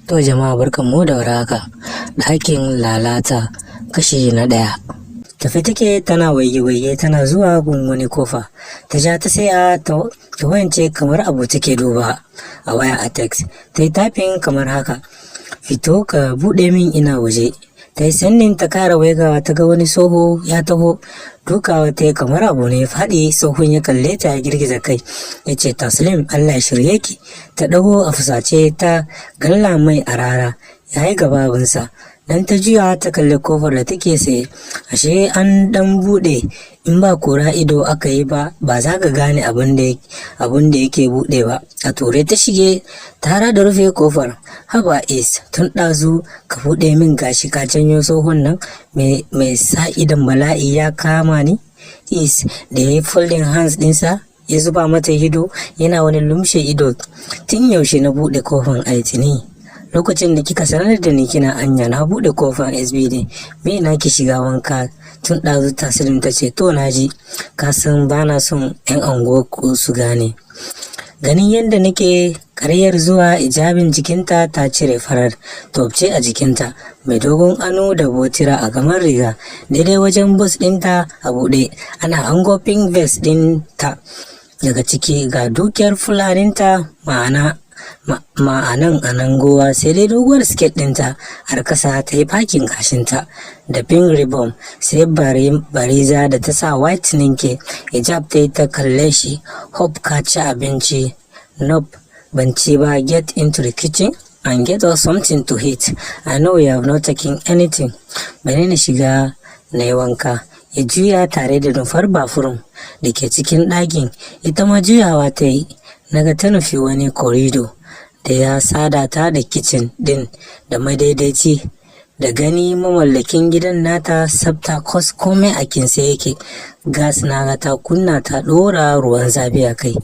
To jama'a barkanmu da warhaka. Dakin lalata kashi na 1. Tafi take tana waige-waige tana zuwa gun wani kofa. Ta ja ta saya ta wayance kamar abu take duba a waya a text. Ta yi tafin kamar haka. Fito ka buɗe min ina waje. Ta yi sannin ta kara waigawa ta ga wani soho ya taho. Dukawa ta yi kamar abu ne faɗi, tsohon ya kalle ta ya girgiza kai ya ce, Taslim, Allah ya shirye ki. Ta ɗago a fusace ta galla mai a rara ya yi gaba abinsa. Dan ta juya ta kalli kofar da take saye, ashe an dan buɗe. In ba kora ido aka yi ba za ka gane abin da yake buɗe ba. A ture ta shige tare da rufe kofar. Haba is, tun ɗazu ka buɗe min, gashi ka janyo tsohon nan mai sa idan bala'i ya kama ni. Is da ya yi folding hands ɗinsa ya zuba mata ido yana wani lumshe ido. Tun yaushe na buɗe kofar aitini? Lokacin da kika sanar da ni kina anya na buɗe kofar SBD, me na ki shiga wanka tun ɗazu? Taslim ta ce, to naji, ka san bana son 'yan anguwa su gane. Ganin yadda nake karyar zuwa ijabin jikinta, ta cire farar topce a jikinta mai dogon anu da botira a gaban riga. Daidai wajen bus ɗinta a buɗe ana hango pink vest ɗinta daga ciki, ga dukiyar fulaninta ma'anan anangowa, sai dai doguwar siket ɗinta har kasa ta yi fakin gashinta da pink ribbon, sai bariza da ta sa white ninke. Hijab ta yi ta kalle shi. Hope ka ci abinci? Nope, ban ci ba. Get into the kitchen and get us something to eat. I know you have not taken anything. Bari na shiga na yi wanka. Ya juya tare da nufar bafurum da ke cikin ɗakin. Ita ma juyawa ta yi. Naga ta nufi wani korido da ya sada ta da kicin din da madaidaici. Da gani mamallakin gidan nata sabta kos komai a kinsa yake. Gas naga ta kunna ta ɗora ruwan zafi a kai.